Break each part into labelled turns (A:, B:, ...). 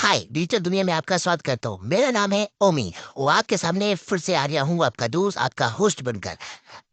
A: हाय digital दुनिया में आपका स्वागत करता हूँ। मेरा नाम है ओमी और आपके सामने फिर से आ गया हूँ आपका दोस्त, आपका होस्ट बनकर।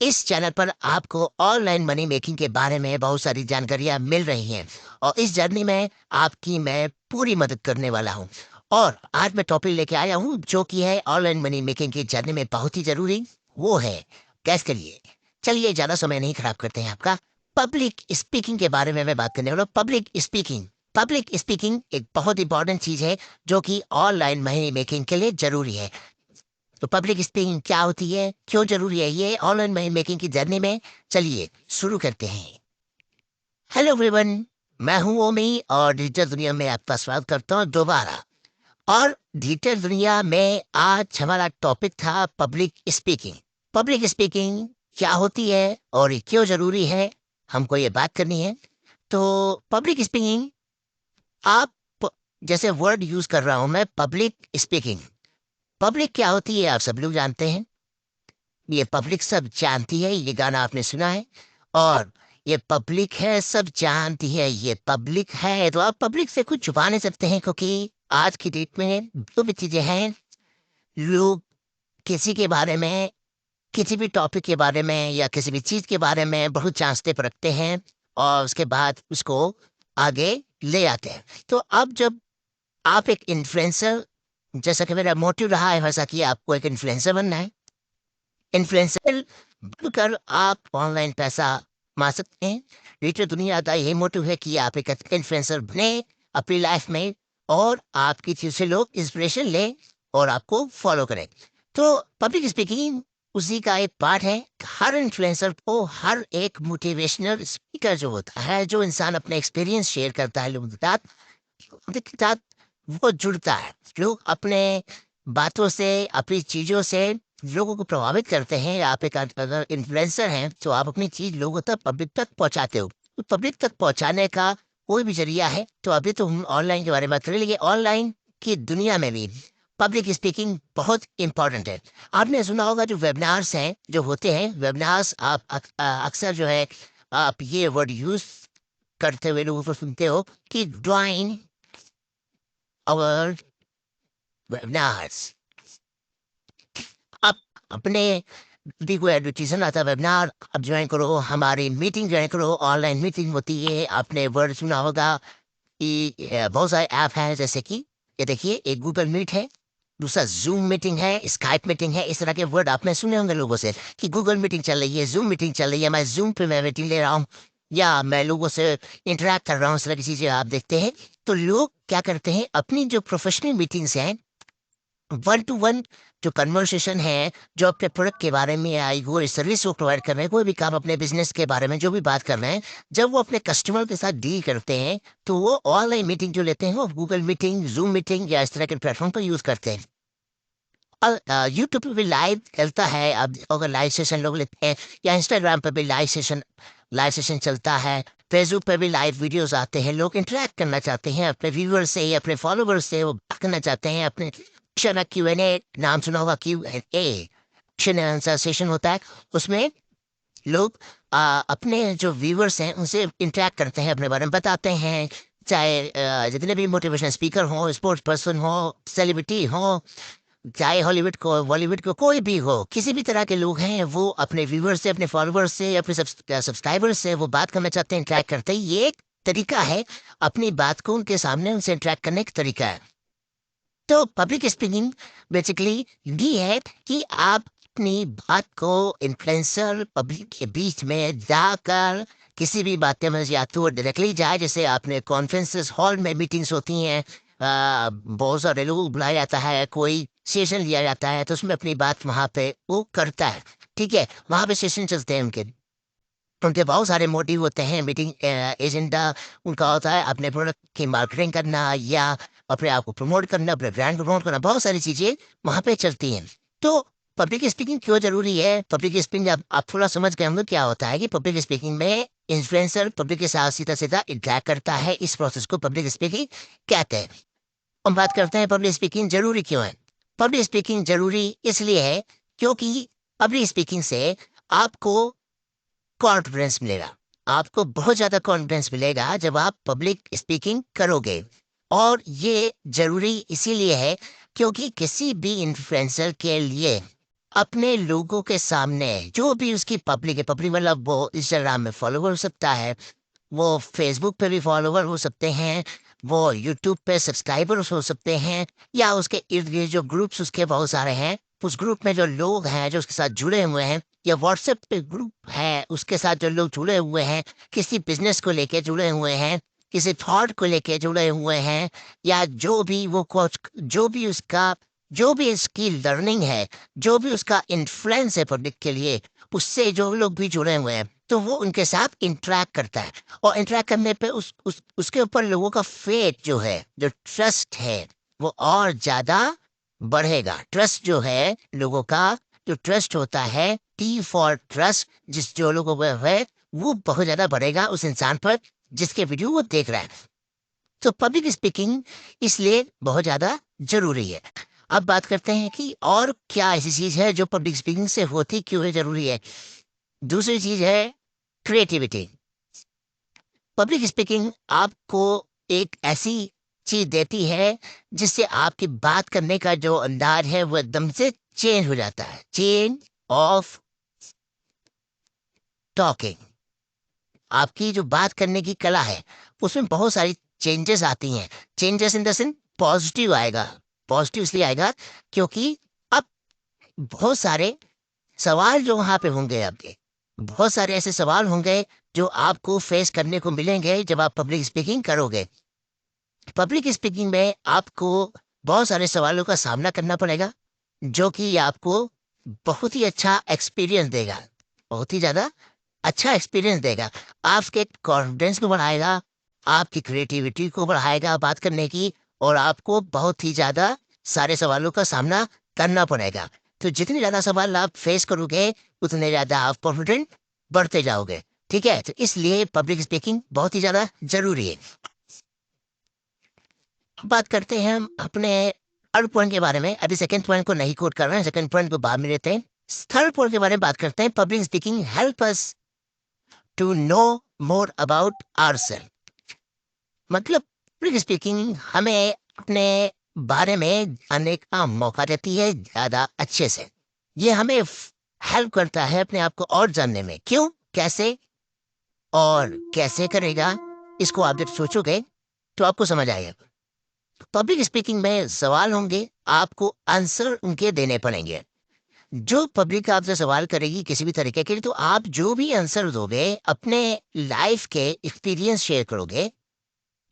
A: इस चैनल पर आपको ऑनलाइन मनी मेकिंग के बारे में बहुत सारी जानकारियाँ मिल रही हैं और इस जर्नी में आपकी मैं पूरी मदद करने वाला हूँ। और आज मैं टॉपिक लेके आया हूँ जो कि है ऑनलाइन मनी मेकिंग की जर्नी में बहुत ही जरूरी, वो है गैस करिए। चलिए ज़्यादा समय नहीं खराब करते हैं आपका। पब्लिक स्पीकिंग के बारे में मैं बात करने वाला हूँ। पब्लिक स्पीकिंग एक बहुत इंपॉर्टेंट चीज है जो कि ऑनलाइन मनी मेकिंग के लिए जरूरी है। तो पब्लिक स्पीकिंग क्या होती है, क्यों जरूरी है ये ऑनलाइन मनी मेकिंग की जर्नी में, चलिए शुरू करते हैं। हेलो एवरीवन, मैं हूं ओमी और डिजिटल दुनिया में आपका स्वागत करता हूं दोबारा। और डिजिटल दुनिया में आज हमारा टॉपिक था पब्लिक स्पीकिंग। पब्लिक स्पीकिंग क्या होती है और ये क्यों जरूरी है, हमको ये बात करनी है। तो पब्लिक स्पीकिंग, आप जैसे वर्ड यूज कर रहा हूं मैं, पब्लिक स्पीकिंग। पब्लिक क्या होती है आप सब लोग जानते हैं, ये पब्लिक सब जानती है, ये गाना आपने सुना है। और ये पब्लिक है सब जानती है, ये पब्लिक है, तो आप पब्लिक से कुछ छुपा नहीं सकते हैं क्योंकि आज की डेट में जो भी चीजें हैं, लोग किसी के बारे में, किसी भी टॉपिक के बारे में या किसी भी चीज के बारे में बहुत चांसते रखते हैं और उसके बाद उसको आगे ले आते हैं। तो अब जब आप एक इन्फ्लुएंसर, जैसा कि मेरा मोटिव रहा है वैसा कि आपको एक इन्फ्लुएंसर बनना है, इन्फ्लुएंसर बनकर आप ऑनलाइन पैसा कमा सकते हैं। डिजिटल दुनिया का यही मोटिव है कि आप एक अच्छे इन्फ्लुएंसर बने अपनी लाइफ में और आपकी चीज से लोग इंस्पिरेशन लें और आपको फॉलो करें। तो पब्लिक स्पीकिंग उसी का एक पार्ट है। हर इन्फ्लुएंसर को, हर एक मोटिवेशनल स्पीकर जो होता है, जो इंसान अपने एक्सपीरियंस शेयर करता है लोगों के साथ, वो जुड़ता है। लोग अपने बातों से, अपनी चीज़ों से लोगों को प्रभावित करते हैं। आप एक अगर इन्फ्लुएंसर हैं तो आप अपनी चीज़ लोगों तक, पब्लिक तक पहुँचाते हो। तो पब्लिक तक पहुँचाने का कोई भी ज़रिया है। तो अभी तो हम ऑनलाइन के बारे में बात करें, लेकिन ऑनलाइन की दुनिया में भी पब्लिक स्पीकिंग बहुत इम्पोर्टेंट है। आपने सुना होगा जो वेबिनार्स हैं, जो होते हैं वेबिनार्स, आप अक्सर जो है आप ये वर्ड यूज़ करते हुए लोगों को सुनते हो कि ज्वाइन आवर वेबिनार्स। आप अपने भी कोई एडवर्टीजमेंट आता है, वेबिनार आप ज्वाइन करो, हमारी मीटिंग ज्वाइन करो। ऑनलाइन मीटिंग होती है, आपने वर्ड सुना होगा कि बहुत सारे ऐप हैं, जैसे कि ये देखिए, एक गूगल मीट है, दूसरा जूम मीटिंग है, स्काइप मीटिंग है। इस तरह के वर्ड आपने सुने होंगे लोगों से कि गूगल मीटिंग चल रही है, जूम मीटिंग चल रही है, मैं जूम पे मैं मीटिंग ले रहा हूँ या मैं लोगों से इंटरेक्ट कर रहा हूँ। इस तरह की चीजें आप देखते हैं। तो लोग क्या करते हैं, अपनी जो प्रोफेशनल मीटिंग्स हैं, वन टू वन जो कन्वर्सेशन है, जो अपने प्रोडक्ट के बारे में या वो सर्विस वो प्रोवाइड कर रहे हैं, कोई भी काम अपने बिजनेस के बारे में जो भी बात कर रहे हैं, जब वो अपने कस्टमर के साथ डील करते हैं, तो वो ऑनलाइन मीटिंग जो लेते हैं, वो गूगल मीटिंग, जूम मीटिंग या इस तरह के प्लेटफॉर्म पर यूज करते हैं। और यूट्यूब पे भी लाइव चलता है। अब अगर लाइव सेशन लोग लेते हैं, या इंस्टाग्राम पे भी लाइव सेशन चलता है, फेसबुक पे भी लाइव वीडियोस आते हैं। लोग इंटरेक्ट करना चाहते हैं अपने व्यूअर्स से या अपने फॉलोवर्स से, वो बात करना चाहते हैं अपने Q&A, नाम सुना होगा, Q&A, question and answer session होता है। उसमें लोग अपने जो व्यूअर्स हैं उनसे इंटरेक्ट करते हैं, अपने बारे में बताते हैं। चाहे जितने भी मोटिवेशनल स्पीकर हों, स्पोर्ट्स पर्सन हो, सेलिब्रिटी हो, चाहे हॉलीवुड को, बॉलीवुड को, कोई भी हो, किसी भी तरह के लोग हैं, वो अपने व्यूअर्स से, अपने फॉलोअर्स से, अपने सब्सक्राइबर्स से वो बात करना चाहते हैं, इंटरेक्ट करते हैं। ये एक तरीका है अपनी बात को उनके सामने उनसे इंटरेक्ट करने का तरीका है। तो पब्लिक स्पीकिंग बेसिकली ये है कि आप अपनी बात को इन्फ्लुएंसर पब्लिक के बीच में जाकर किसी भी बातें में, या तो डायरेक्टली जाए, जैसे आपने कॉन्फ्रेंसेस हॉल में मीटिंग्स होती हैं, बहुत सारे लोग बुलाया जाता है, कोई सेशन लिया जाता है, तो उसमें अपनी बात वहाँ पे वो करता है। ठीक है, वहाँ पे सेशन चलते हैं उनके, उनके बहुत सारे मोटिव होते हैं। मीटिंग एजेंडा उनका होता है अपने प्रोडक्ट की मार्केटिंग करना या अपने आप को प्रमोट करना, अपने ब्रांड को प्रमोट करना, बहुत सारी चीजें वहां पे चलती हैं। तो पब्लिक स्पीकिंग क्यों जरूरी है? पब्लिक स्पीकिंग, आप थोड़ा समझ गए होंगे क्या होता है कि पब्लिक स्पीकिंग में इन्फ्लुएंसर पब्लिक के साथ सीधा सीधा इंटरेक्ट करता है। इस प्रोसेस को पब्लिक स्पीकिंग कहते हैं। हम बात करते हैं पब्लिक स्पीकिंग जरूरी क्यों है। पब्लिक स्पीकिंग जरूरी इसलिए है क्योंकि पब्लिक स्पीकिंग से आपको कॉन्फिडेंस मिलेगा। आपको बहुत ज़्यादा कॉन्फिडेंस मिलेगा जब आप पब्लिक स्पीकिंग करोगे। और ये ज़रूरी इसीलिए है क्योंकि किसी भी इन्फ्लुएंसर के लिए अपने लोगों के सामने जो भी उसकी पब्लिक है, पब्लिक मतलब वो इंस्टाग्राम में फॉलोवर हो सकता है, वो फेसबुक पे भी फॉलोवर हो सकते हैं, वो यूट्यूब पे सब्सक्राइबर्स हो सकते हैं, या उसके इर्द-गिर्द जो ग्रुप्स उसके बहुत सारे हैं, उस ग्रुप में जो लोग हैं जो उसके साथ जुड़े हुए हैं, या व्हाट्सएप पे ग्रुप है उसके साथ जो लोग जुड़े हुए हैं, किसी बिज़नेस को लेके जुड़े हुए हैं, किसी थॉट को लेके जुड़े हुए हैं, या जो भी वो कुछ जो भी उसकी लर्निंग है, जो भी उसका इन्फ्लुएंस है पब्लिक के लिए, उससे जो लोग भी जुड़े हुए हैं, तो वो उनके साथ इंटरैक्ट करता है। और इंटरैक्ट करने पे उसके ऊपर लोगों का फेथ जो है, जो ट्रस्ट है, वो और ज़्यादा बढ़ेगा। ट्रस्ट जो है लोगों का, जो ट्रस्ट होता है, टी फॉर ट्रस्ट, जिस जो लोगों को है, वो बहुत ज़्यादा बढ़ेगा उस इंसान पर जिसके वीडियो वो देख रहा है। तो पब्लिक स्पीकिंग इसलिए बहुत ज़्यादा ज़रूरी है। अब बात करते हैं कि और क्या ऐसी चीज़ है जो पब्लिक स्पीकिंग से होती क्यों है ज़रूरी है? दूसरी चीज़ है क्रिएटिविटी। पब्लिक स्पीकिंग आपको एक ऐसी चीज़ देती है जिससे आपकी बात करने का जो अंदाज है वो एकदम से चेंज हो जाता है। Change of talking. आपकी जो बात करने की कला है, उसमें बहुत सारी चेंजेस आती हैं। Changes in the sense positive आएगा। पॉज़िटिव इसलिए आएगा क्योंकि अब बहुत सारे सवाल जो वहाँ पे होंगे आपके, बहुत सारे ऐसे सवाल होंगे जो आपको फेस करने को मिलेंगे जब आप पब्लिक स्पीकिंग करोगे। पब्लिक स्पीकिंग में आपको बहुत सारे सवालों का सामना करना पड़ेगा, जो कि आपको बहुत ही अच्छा एक्सपीरियंस देगा, बहुत ही ज़्यादा अच्छा एक्सपीरियंस देगा। आपके कॉन्फिडेंस को बढ़ाएगा, आपकी क्रिएटिविटी को बढ़ाएगा बात करने की, और आपको बहुत ही ज़्यादा सारे सवालों का सामना करना पड़ेगा। तो जितने ज़्यादा सवाल आप फेस करोगे, उतने ज़्यादा आप कॉन्फिडेंट बढ़ते जाओगे। ठीक है? तो इसलिए पब्लिक स्पीकिंग बहुत ही ज़्यादा ज़रूरी है। बात करते हैं हम अपने थर्ड पॉइंट के बारे में। अभी सेकंड पॉइंट को नहीं कोट कर रहे हैं, सेकंड पॉइंट को बाद में लेते हैं। थर्ड पॉइंट के बारे में बात करते हैं। Public speaking help us to know more about ourself. मतलब पब्लिक स्पीकिंग हमें अपने बारे में जानने का मौका देती है ज़्यादा अच्छे से। ये हमें हेल्प करता है अपने आप को और जानने में। क्यों? कैसे? और कैसे करेगा? इसको आप जब सोचोगे, तो आपको समझ आएगा। पब्लिक स्पीकिंग में सवाल होंगे, आपको आंसर उनके देने पड़ेंगे। जो पब्लिक आपसे सवाल करेगी किसी भी तरीके के लिए, तो आप जो भी आंसर दोगे, अपने लाइफ के एक्सपीरियंस शेयर करोगे।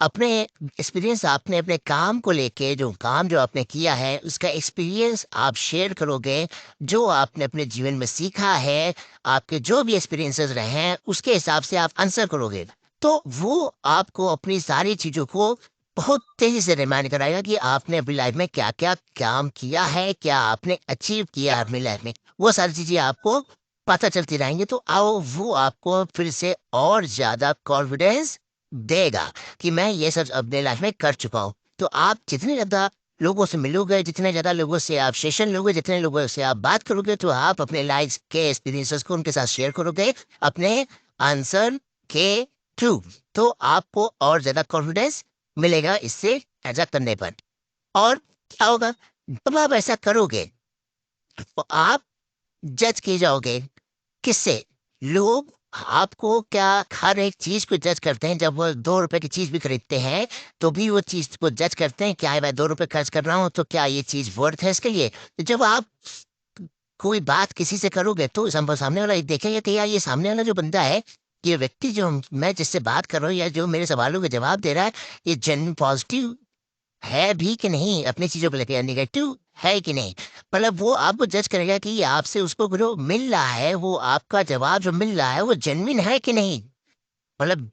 A: अपने एक्सपीरियंस आपने अपने काम को लेके जो काम जो आपने किया है, उसका एक्सपीरियंस आप शेयर करोगे। जो आपने अपने जीवन में सीखा है, आपके जो भी एक्सपीरियंसेस रहे हैं, उसके हिसाब से आप आंसर करोगे। तो वो आपको अपनी सारी चीज़ों को बहुत तेज़ी से रिमाइंड कराएगा कि आपने अपनी लाइफ में क्या-क्या काम किया है, क्या आपने अचीव किया है अपनी लाइफ में। वो सारी चीज़ें आपको पता चलती रहेंगी, तो वो आपको फिर से और ज़्यादा कॉन्फिडेंस देगा कि मैं ये सब अपने लाइफ में कर चुका हूँ। तो आप जितने ज़्यादा लोगों से मिलोगे, जितने ज़्यादा लोगों से आप सेशन लोगे, जितने लोगों से आप बात करोगे, तो आप अपने लाइफ के एक्सपीरियंसेस को उनके साथ शेयर करोगे, अपने आंसर के थ्रू। तो आपको और ज़्यादा कॉन्फिडेंस मिलेगा इससे ऐसा करने पर। और क्या होगा? जब आप ऐसा करोगे, तो आप जज किए जाओगे। किससे? लोग आपको क्या हर एक चीज़ को जज करते हैं। जब वो ₹2 की चीज़ भी खरीदते हैं, तो भी वो चीज़ को जज करते हैं, क्या मैं ₹2 खर्च कर रहा हूँ, तो क्या ये चीज़ वर्थ है इसके लिए? तो जब आप कोई बात किसी से करोगे, तो सामने वाला ये देखेगा कि यार ये सामने वाला जो बंदा है, ये व्यक्ति जो मैं जिससे बात कर रहा हूँ या जो मेरे सवालों के जवाब दे रहा है, ये जेन्युइन पॉज़िटिव है भी कि नहीं अपनी चीज़ों को लेके, या नेगेटिव है कि नहीं। मतलब वो आपको जज करेगा कि आपसे उसको जो मिल रहा है, वो आपका जवाब जो मिल रहा है, वो जेन्युइन है कि नहीं। मतलब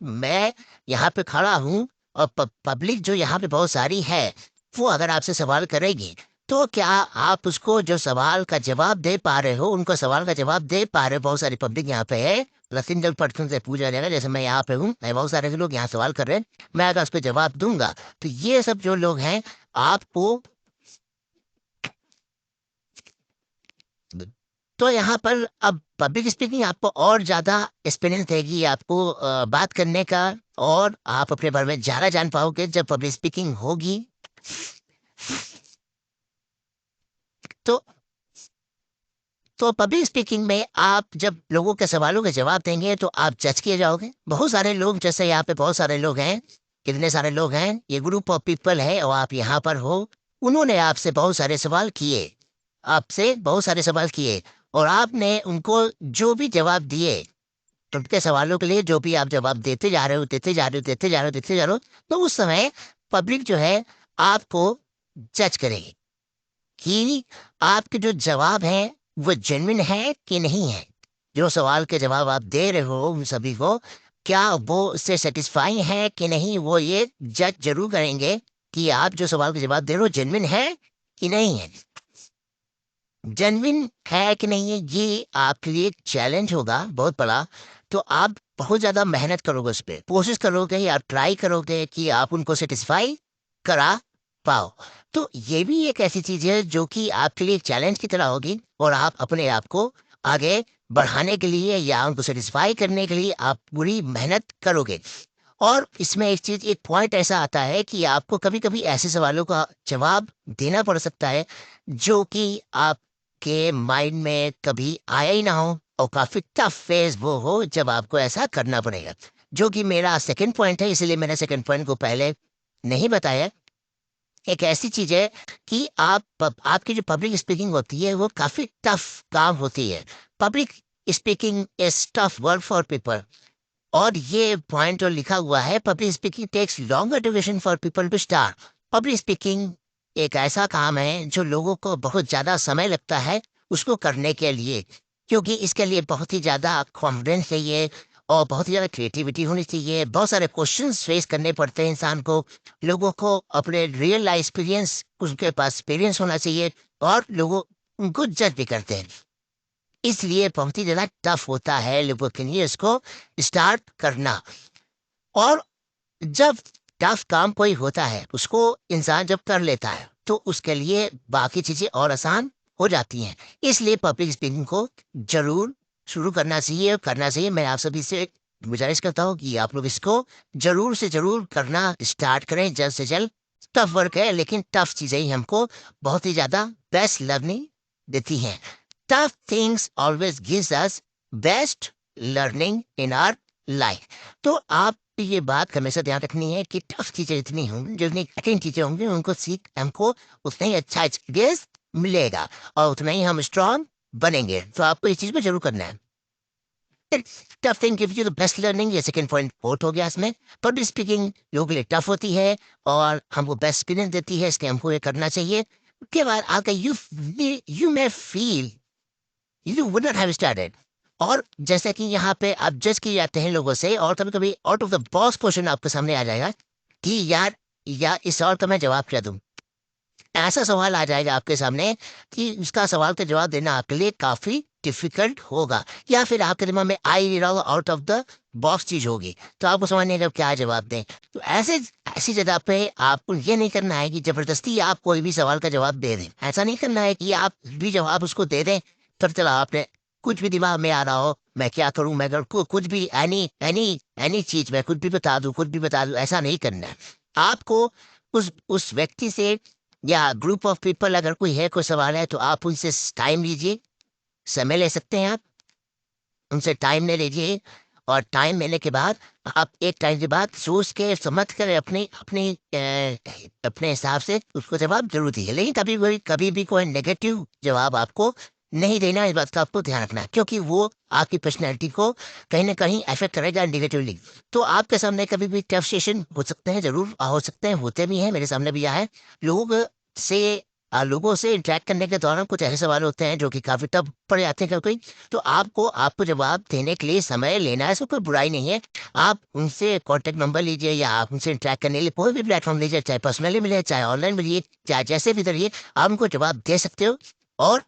A: मैं यहाँ पे खड़ा हूँ, और पब्लिक जो यहाँ पे बहुत सारी है, वो अगर आपसे सवाल करेगी, तो क्या आप उसको जो सवाल का जवाब दे पा रहे हो, उनको सवाल का जवाब दे पा रहे हो? बहुत सारी पब्लिक यहाँ पे है, सिंगल पर्सन से पूछा जाएगा, जैसे मैं यहाँ पे हूँ, बहुत सारे लोग यहाँ सवाल कर रहे हैं, मैं अगर उस पर जवाब दूंगा, तो ये सब जो लोग हैं, आपको तो यहाँ पर अब पब्लिक स्पीकिंग आपको और ज़्यादा एक्सपीरियंस देगी आपको बात करने का, और आप अपने बारे में ज़्यादा जान पाओगे जब पब्लिक स्पीकिंग होगी। तो पब्लिक स्पीकिंग में आप जब लोगों के सवालों के जवाब देंगे तो आप जज किए जाओगे। बहुत सारे लोग, जैसे यहाँ पे बहुत सारे लोग हैं, कितने सारे लोग हैं, ये ग्रुप ऑफ पीपल है और आप यहाँ पर हो। उन्होंने आपसे बहुत सारे सवाल किए, आपसे बहुत सारे सवाल किए, और आपने उनको जो भी जवाब दिए, उनके सवालों के लिए जो भी आप जवाब देते जा रहे हो, देते जा रहे हो, देते जा रहे हो, देते जा रहे हो, तो उस समय पब्लिक जो है आपको जज करेगी कि आपके जो जवाब हैं वो जेन्युइन है कि नहीं है। जो सवाल के जवाब आप दे रहे हो उन सभी को, क्या वो उससे सेटिस्फाई है कि नहीं, वो ये जज ज़रूर करेंगे कि आप जो सवाल के जवाब दे रहे हो जेन्युइन है कि नहीं है। जेन्युइन है कि नहीं है, ये आपके लिए एक चैलेंज होगा बहुत बड़ा। तो आप बहुत ज़्यादा मेहनत करोगे उस पे, कोशिश करोगे या ट्राई करोगे कि आप उनको सेटिस्फाई करा पाओ। तो ये भी एक ऐसी चीज़ है जो कि आपके लिए एक चैलेंज की तरह होगी, और आप अपने आप को आगे बढ़ाने के लिए या उनको सेटिस्फाई करने के लिए आप पूरी मेहनत करोगे। और इसमें एक चीज़, एक पॉइंट ऐसा आता है कि आपको कभी-कभी ऐसे सवालों का जवाब देना पड़ सकता है, जो कि आपके माइंड में कभी आया ही ना हो, और काफ़ी टफ फ़ेज़ वो हो जब आपको ऐसा करना पड़ेगा। जो कि मेरा सेकंड पॉइंट है, इसलिए मैंने सेकंड पॉइंट को पहले नहीं बताया। एक ऐसी चीज़ है कि आपकी जो पब्लिक स्पीकिंग होती है, वो काफ़ी टफ काम होती है। Public speaking is tough work for people. और ये पॉइंट जो लिखा हुआ है, public speaking takes longer duration for people to start. Public speaking एक ऐसा काम है जो लोगों को बहुत ज़्यादा समय लगता है उसको करने के लिए, क्योंकि इसके लिए बहुत ही ज़्यादा कॉन्फिडेंस चाहिए और बहुत ही ज़्यादा क्रिएटिविटी होनी चाहिए। बहुत सारे क्वेश्चंस फेस करने पड़ते हैं इंसान को। लोगों को अपने रियल लाइफ एक्सपीरियंस, उसके पास एक्सपीरियंस होना चाहिए, और लोगों उनको जज भी करते हैं। इसलिए बहुत ही ज़्यादा टफ होता है लोगों के लिए इसको स्टार्ट करना। और जब टफ काम कोई होता है, उसको इंसान जब कर लेता है, तो उसके लिए बाकी चीज़ें और आसान हो जाती हैं। इसलिए पब्लिक स्पीकिंग को ज़रूर शुरू करना चाहिए। मैं आप सभी से गुज़ारिश करता हूँ कि आप लोग इसको ज़रूर से ज़रूर करना स्टार्ट करें जल्द से जल्द। टफ वर्क है, लेकिन टफ चीज़ें ही हमको बहुत ही ज़्यादा बेस्ट लर्निंग देती हैं। Tough things always gives us best learning in our life. तो आप ये बात हमेशा ध्यान रखनी है कि टफ चीज़ें जितनी होंगी, जितनी कठिन चीज़ें होंगी, उनको सीख हमको उतना ही अच्छा एक्सपीरियंस मिलेगा, और उतना ही हम स्ट्रांग बनेंगे। तो आपको इस चीज़ पे ज़रूर करना है। Tough thing gives you the best learning, ये सेकंड पॉइंट कोट हो गया इसमें। पब्लिक स्पीकिंग लोगों के लिए टफ होती है और हमको बेस्ट एक्सपीरियंस देती है, इसलिए हमको ये करना चाहिए। उसके बाद आपका you may feel you would not have started. और जैसा कि यहाँ पे आप जज किए जाते हैं लोगों से, और कभी-कभी out of the box question आपके सामने आ जाएगा कि यार इस सवाल का मैं जवाब क्या दूँ? ऐसा सवाल आ जाएगा आपके सामने कि उसका सवाल का जवाब देना आपके लिए काफ़ी डिफ़िकल्ट होगा, या फिर आपके दिमाग में आ ही नहीं रहा होगा, आउट ऑफ द बॉक्स चीज़ होगी। तो आपको समझ नहीं आएगा क्या जवाब दें। तो ऐसी जगह पे आपको ये नहीं करना है कि ज़बरदस्ती आप कोई भी सवाल का जवाब दे दें। ऐसा नहीं करना है कि आप भी जवाब उसको दे दें, फिर चला आपने कुछ भी दिमाग में आ रहा हो, मैं क्या करूँ, मैं अगर कुछ भी एनी चीज़ मैं कुछ भी बता दूँ, ऐसा नहीं करना है। आपको उस व्यक्ति से या ग्रुप ऑफ पीपल, अगर कोई है, कोई सवाल है, तो आप उनसे टाइम लीजिए, समय ले सकते हैं आप, उनसे टाइम ले लीजिए। और टाइम लेने के बाद आप एक टाइम के बाद सोच के समझ कर अपने हिसाब से उसको जवाब ज़रूर दीजिए। लेकिन कभी भी कोई नेगेटिव जवाब आपको नहीं देना है, इस बात का आपको ध्यान रखना है, क्योंकि वो आपकी पर्सनैलिटी को कहीं न कहीं अफ़ेक्ट करेगा नेगेटिवली। तो आपके सामने कभी भी टफ सेशन हो सकते हैं, ज़रूर हो सकते हैं, होते भी हैं, मेरे सामने भी आया है। लोग से लोगों से इंटरैक्ट करने के दौरान कुछ ऐसे सवाल होते हैं जो कि काफ़ी टफ पड़ जाते हैं कभी-कभी। तो आपको जवाब देने के लिए समय लेना है, इसमें कोई बुराई नहीं है। आप उनसे कॉन्टैक्ट नंबर लीजिए या आप उनसे इंटरैक्ट करने के लिए कोई भी प्लेटफ़ॉर्म लीजिए, चाहे पर्सनली मिले, चाहे ऑनलाइन मिलिए, चाहे जैसे भी करिए, आप उनको जवाब दे सकते हो और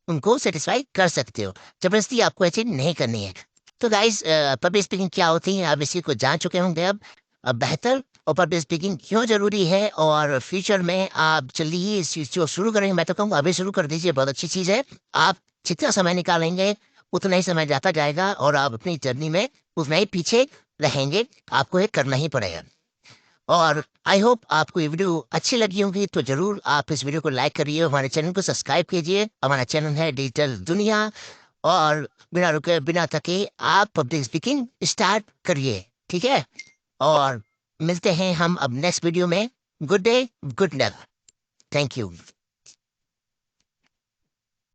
A: उनको सैटिस्फाई कर सकते हो। ज़बरदस्ती आपको ये चीज़ नहीं करनी है। तो गाइज़, पब्लिक स्पीकिंग क्या होती है, आप इसी को जान चुके होंगे अब। बेहतर और पब्लिक स्पीकिंग क्यों ज़रूरी है, और फ्यूचर में आप जल्दी ही इस चीज़ को शुरू करेंगे, मैं तो कहूँगा अभी शुरू कर दीजिए, बहुत अच्छी चीज़ है। आप जितना समय निकालेंगे उतना ही समय जाता जाएगा और आप अपनी जर्नी में उतना ही पीछे रहेंगे। आपको ये करना ही पड़ेगा। और आई होप आपको ये वीडियो अच्छी लगी होगी, तो जरूर आप इस वीडियो को लाइक करिए, हमारे चैनल को सब्सक्राइब कीजिए। हमारा चैनल है डिजिटल दुनिया। और बिना रुके बिना थके आप पब्लिक स्पीकिंग स्टार्ट करिए, ठीक है। और मिलते हैं हम अब नेक्स्ट वीडियो में। Good day, good luck. Thank you.